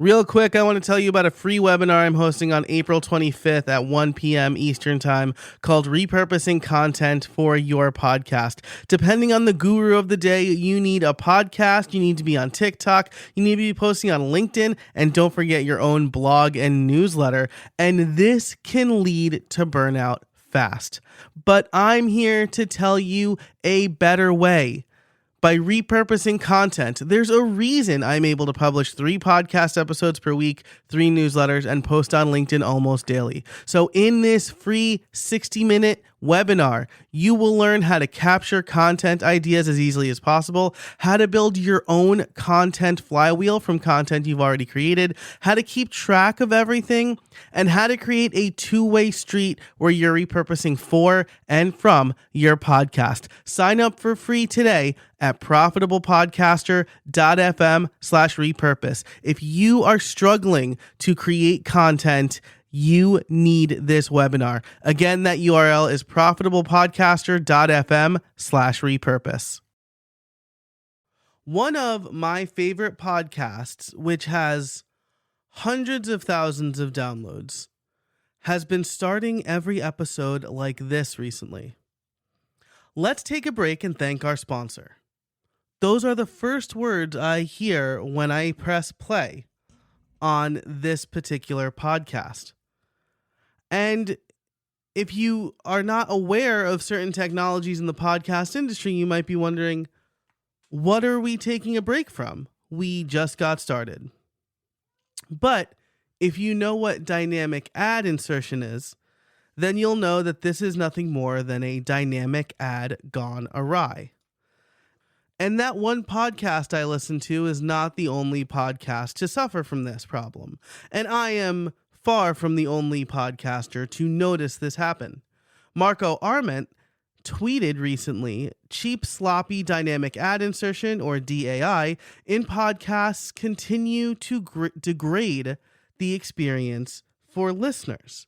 Real quick, I want to tell you about a free webinar I'm hosting on April 25th at 1 p.m. Eastern Time called Repurposing Content for Your Podcast. Depending on the guru of the day, you need a podcast, you need to be on TikTok, you need to be posting on LinkedIn, and don't forget your own blog and newsletter. And this can lead to burnout fast. But I'm here to tell you a better way. By repurposing content, there's a reason I'm able to publish 3 podcast episodes per week, 3 newsletters, and post on LinkedIn almost daily. So in this free 60-minute webinar, you will learn how to capture content ideas as easily as possible, how to build your own content flywheel from content you've already created, how to keep track of everything, and how to create a two-way street where you're repurposing for and from your podcast. Sign up for free today at profitablepodcaster.fm/repurpose. If you are struggling to create content, you need this webinar. Again, that URL is profitablepodcaster.fm/repurpose. One of my favorite podcasts, which has hundreds of thousands of downloads, has been starting every episode like this recently. Let's take a break and thank our sponsor. Those are the first words I hear when I press play on this particular podcast. And if you are not aware of certain technologies in the podcast industry, you might be wondering, what are we taking a break from? We just got started. But if you know what dynamic ad insertion is, then you'll know that this is nothing more than a dynamic ad gone awry. And that one podcast I listen to is not the only podcast to suffer from this problem. And I am far from the only podcaster to notice this happen. Marco Arment tweeted recently, cheap, sloppy dynamic ad insertion, or DAI, in podcasts continue to degrade the experience for listeners.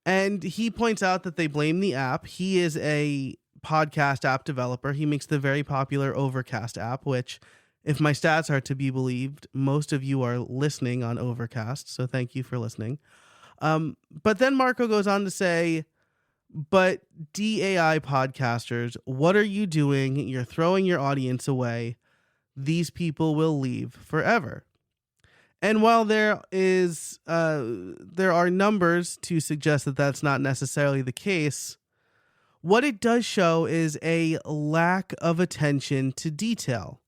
And he points out that they blame the app. He is a podcast app developer. He makes the very popular Overcast app, which, if my stats are to be believed, most of you are listening on Overcast, so thank you for listening. But then Marco goes on to say, but DAI podcasters, what are you doing? You're throwing your audience away. These people will leave forever. And while there are numbers to suggest that that's not necessarily the case, what it does show is a lack of attention to detail.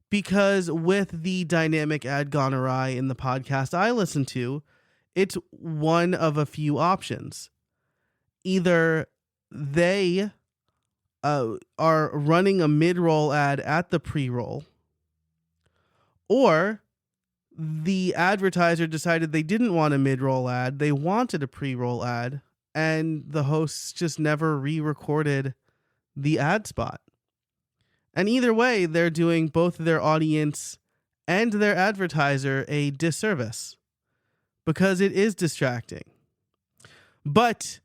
Because with the dynamic ad gone awry in the podcast I listen to, it's one of a few options. Either they are running a mid-roll ad at the pre-roll, or the advertiser decided they didn't want a mid-roll ad, they wanted a pre-roll ad, and the hosts just never re-recorded the ad spot. And either way, they're doing both their audience and their advertiser a disservice because it is distracting. But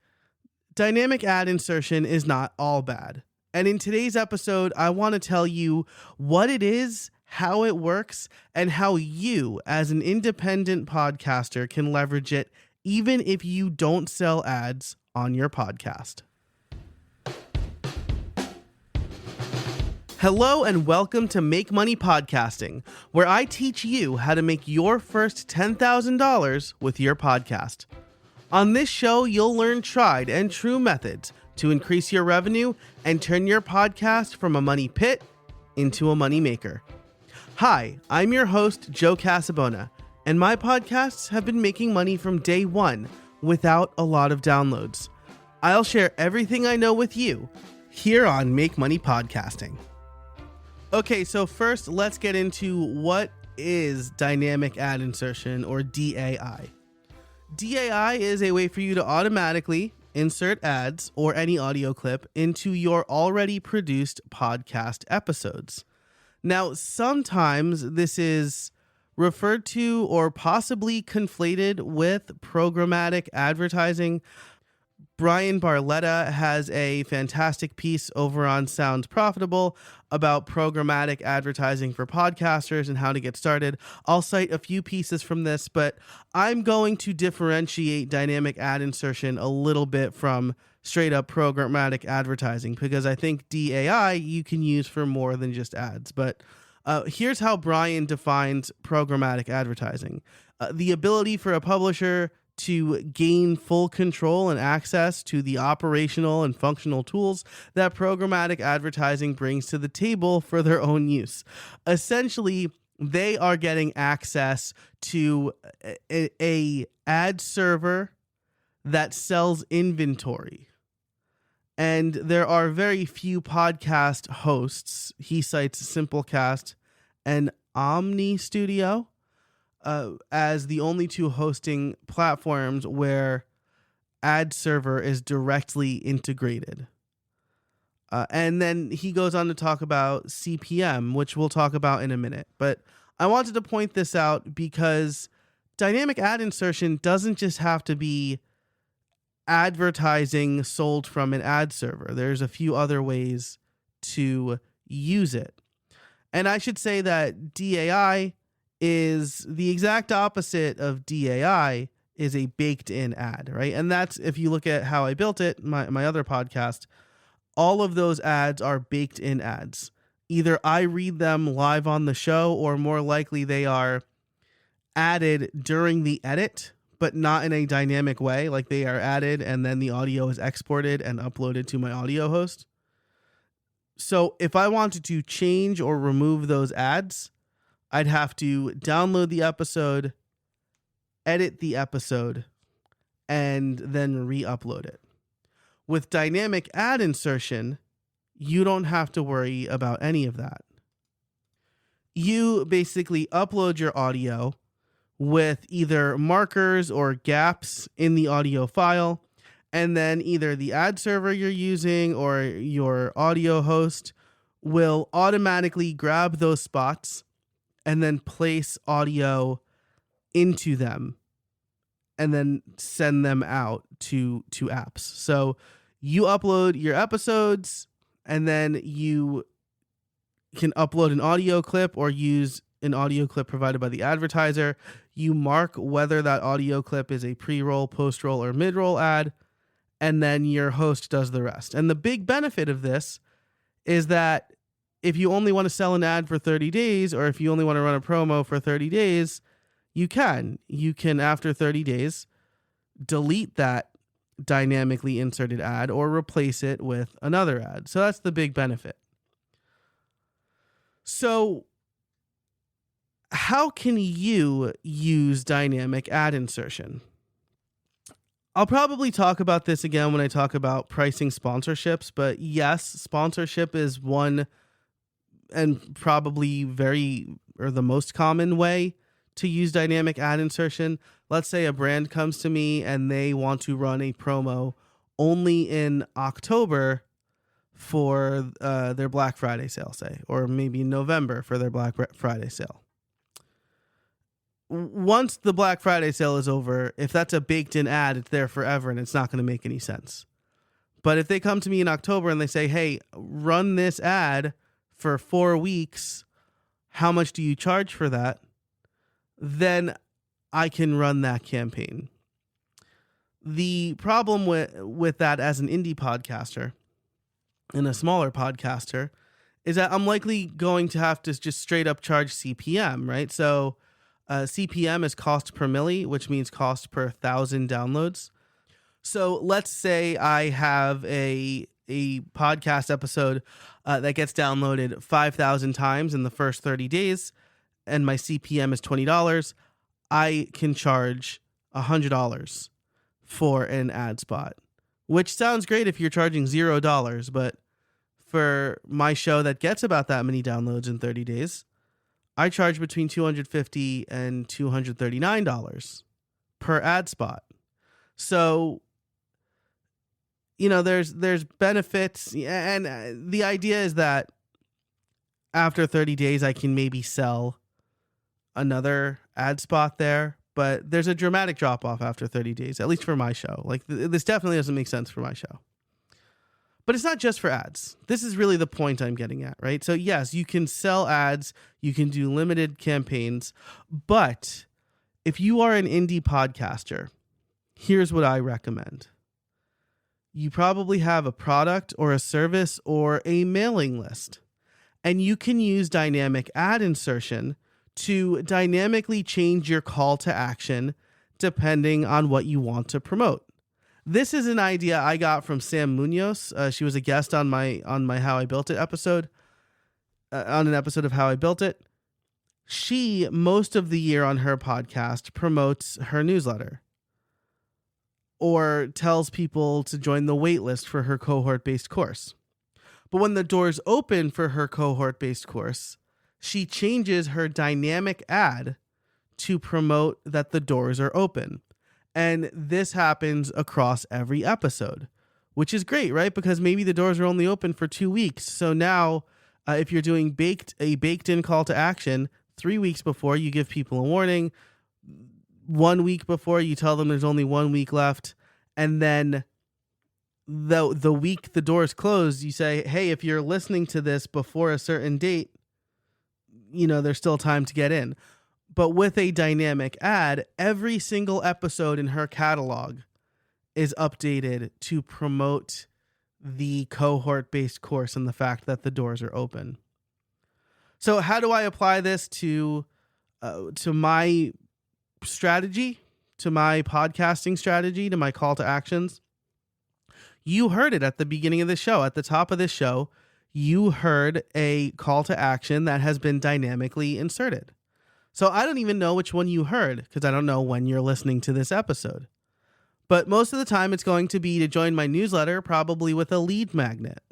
dynamic ad insertion is not all bad. And in today's episode, I want to tell you what it is, how it works, and how you, as an independent podcaster, can leverage it even if you don't sell ads on your podcast. Hello and welcome to Make Money Podcasting, where I teach you how to make your first $10,000 with your podcast. On this show, you'll learn tried and true methods to increase your revenue and turn your podcast from a money pit into a money maker. Hi, I'm your host, Joe Casabona, and my podcasts have been making money from day one without a lot of downloads. I'll share everything I know with you here on Make Money Podcasting. Okay, so first let's get into what is dynamic ad insertion, or DAI. DAI is a way for you to automatically insert ads or any audio clip into your already produced podcast episodes. Now, sometimes this is referred to or possibly conflated with programmatic advertising, Brian Barletta has a fantastic piece over on Sounds Profitable about programmatic advertising for podcasters and how to get started. I'll cite a few pieces from this, but I'm going to differentiate dynamic ad insertion a little bit from straight up programmatic advertising, because I think DAI you can use for more than just ads. But here's how Brian defines programmatic advertising. The ability for a publisher to gain full control and access to the operational and functional tools that programmatic advertising brings to the table for their own use. Essentially, they are getting access to a ad server that sells inventory. And there are very few podcast hosts. He cites Simplecast and Omni Studio as the only two hosting platforms where ad server is directly integrated. And then he goes on to talk about CPM, which we'll talk about in a minute. But I wanted to point this out because dynamic ad insertion doesn't just have to be advertising sold from an ad server. There's a few other ways to use it. And I should say that DAI is the exact opposite of DAI is a baked in ad, right? And that's, if you look at How I Built It, my other podcast, all of those ads are baked in ads. Either I read them live on the show, or more likely they are added during the edit, but not in a dynamic way. Like they are added and then the audio is exported and uploaded to my audio host. So if I wanted to change or remove those ads, I'd have to download the episode, edit the episode, and then re-upload it. With dynamic ad insertion, you don't have to worry about any of that. You basically upload your audio with either markers or gaps in the audio file, and then either the ad server you're using or your audio host will automatically grab those spots and then place audio into them and then send them out to apps. So you upload your episodes, and then you can upload an audio clip or use an audio clip provided by the advertiser. You mark whether that audio clip is a pre-roll, post-roll, or mid-roll ad, and then your host does the rest. And the big benefit of this is that if you only want to sell an ad for 30 days, or if you only want to run a promo for 30 days, you can. You can, after 30 days, delete that dynamically inserted ad or replace it with another ad. So that's the big benefit. So how can you use dynamic ad insertion? I'll probably talk about this again when I talk about pricing sponsorships, but yes, sponsorship is one and probably the most common way to use dynamic ad insertion. Let's say a brand comes to me and they want to run a promo only in October for their Black Friday sale, say, or maybe November for their Black Friday sale. Once the Black Friday sale is over, if that's a baked in ad, it's there forever and it's not going to make any sense. But if they come to me in October and they say, hey, run this ad for 4 weeks, how much do you charge for that? Then I can run that campaign. The problem with that as an indie podcaster and a smaller podcaster is that I'm likely going to have to just straight up charge CPM, right? So CPM is cost per milli, which means cost per 1,000 downloads. So let's say I have a podcast episode that gets downloaded 5,000 times in the first 30 days, and my CPM is $20. I can charge $100 for an ad spot, which sounds great if you're charging $0, but for my show that gets about that many downloads in 30 days, I charge between $250 and $239 per ad spot. So, you know, there's benefits, and the idea is that after 30 days, I can maybe sell another ad spot there, but there's a dramatic drop off after 30 days, at least for my show. Like this definitely doesn't make sense for my show. But it's not just for ads. This is really the point I'm getting at, right? So yes, you can sell ads, you can do limited campaigns, but if you are an indie podcaster, here's what I recommend. You probably have a product or a service or a mailing list, and you can use dynamic ad insertion to dynamically change your call to action depending on what you want to promote. This is an idea I got from Sam Munoz. She was a guest on my How I Built It episode, on an episode of How I Built It. She, most of the year on her podcast, promotes her newsletter or tells people to join the waitlist for her cohort-based course. But when the doors open for her cohort-based course, she changes her dynamic ad to promote that the doors are open. And this happens across every episode, which is great, right? Because maybe the doors are only open for 2 weeks. So now if you're doing a baked-in call to action, 3 weeks before you give people a warning, 1 week before you tell them there's only 1 week left. And then the week the doors close, you say, hey, if you're listening to this before a certain date, there's still time to get in. But with a dynamic ad, every single episode in her catalog is updated to promote the cohort-based course and the fact that the doors are open. So how do I apply this to my strategy, to my podcasting strategy, to my call to actions? You heard it at the beginning of the show. At the top of this show, you heard a call to action that has been dynamically inserted. So I don't even know which one you heard because I don't know when you're listening to this episode. But most of the time it's going to be to join my newsletter, probably with a lead magnet.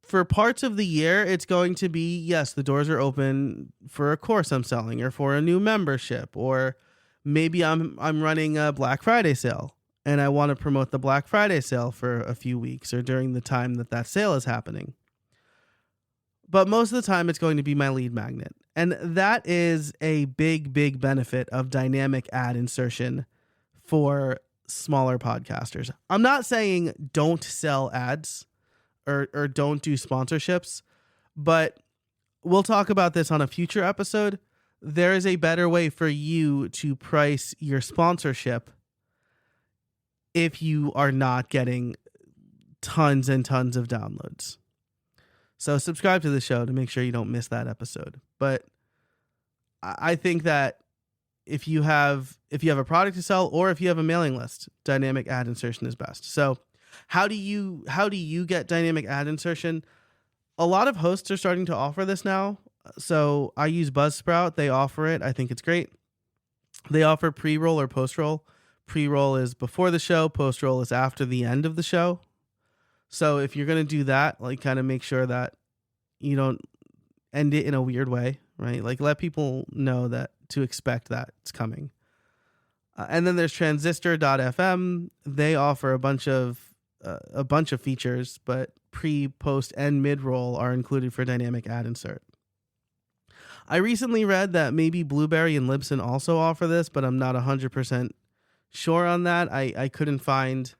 For parts of the year, it's going to be, yes, the doors are open for a course I'm selling or for a new membership, or maybe I'm running a Black Friday sale and I want to promote the Black Friday sale for a few weeks or during the time that sale is happening. But most of the time it's going to be my lead magnet. And that is a big, big benefit of dynamic ad insertion for smaller podcasters. I'm not saying don't sell ads or don't do sponsorships, but we'll talk about this on a future episode. There is a better way for you to price your sponsorship if you are not getting tons and tons of downloads. So subscribe to the show to make sure you don't miss that episode. But I think that if you have a product to sell or if you have a mailing list, dynamic ad insertion is best. So how do you get dynamic ad insertion? A lot of hosts are starting to offer this now. So I use Buzzsprout. They offer it. I think it's great. They offer pre-roll or post-roll. Pre-roll is before the show. Post-roll is after the end of the show. So if you're going to do that, like kind of make sure that you don't end it in a weird way, right? Like let people know that to expect that it's coming. And then there's transistor.fm. They offer a bunch of features, but pre, post, and mid-roll are included for dynamic ad insert. I recently read that maybe Blueberry and Libsyn also offer this, but I'm not 100% sure on that. I couldn't find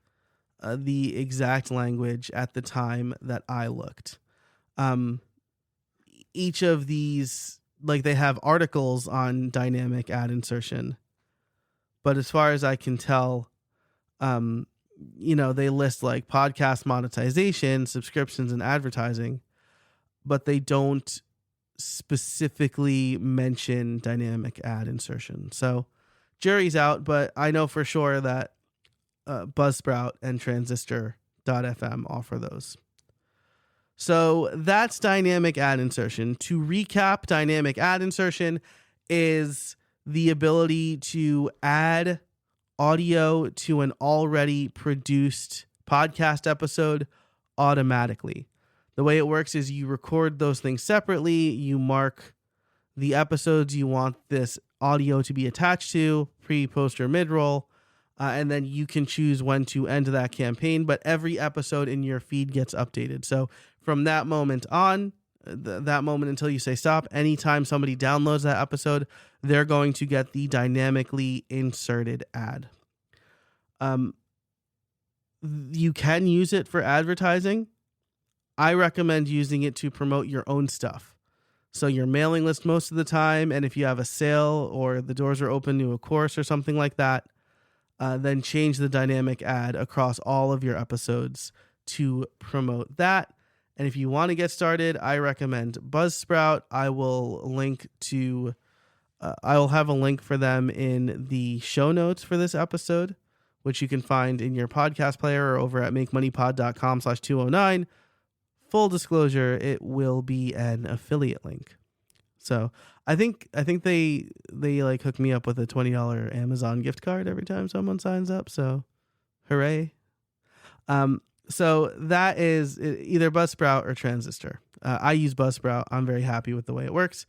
the exact language at the time that I looked. Each of these, like they have articles on dynamic ad insertion, but as far as I can tell, they list like podcast monetization, subscriptions, and advertising, but they don't specifically mention dynamic ad insertion. So jury's out, but I know for sure that Buzzsprout and transistor.fm offer those. So that's dynamic ad insertion. To recap, dynamic ad insertion is the ability to add audio to an already produced podcast episode automatically. The way it works is you record those things separately. You mark the episodes you want this audio to be attached to, pre, post, or mid-roll. And then you can choose when to end that campaign, but every episode in your feed gets updated. So from that moment on, that moment until you say stop. Anytime somebody downloads that episode, they're going to get the dynamically inserted ad. You can use it for advertising. I recommend using it to promote your own stuff. So your mailing list most of the time, and if you have a sale or the doors are open to a course or something like that, then change the dynamic ad across all of your episodes to promote that. And if you want to get started, I recommend Buzzsprout. I will have a link for them in the show notes for this episode, which you can find in your podcast player or over at makemoneypod.com/209. Full disclosure, it will be an affiliate link. So I think they like hook me up with a $20 Amazon gift card every time someone signs up. So hooray. So that is either Buzzsprout or Transistor. I use Buzzsprout. I'm very happy with the way it works.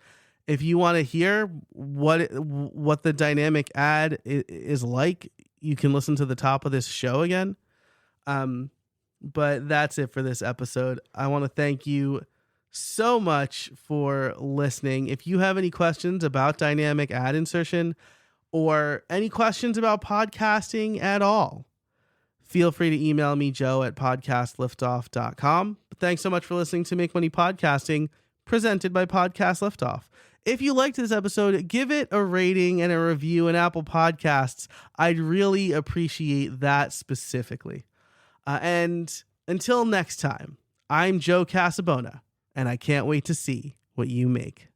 If you want to hear what the dynamic ad is like, you can listen to the top of this show again. But that's it for this episode. I want to thank you so much for listening. If you have any questions about dynamic ad insertion or any questions about podcasting at all, feel free to email me, joe@podcastliftoff.com. But thanks so much for listening to Make Money Podcasting, presented by Podcast Liftoff. If you liked this episode, give it a rating and a review in Apple Podcasts. I'd really appreciate that specifically. And until next time, I'm Joe Casabona, and I can't wait to see what you make.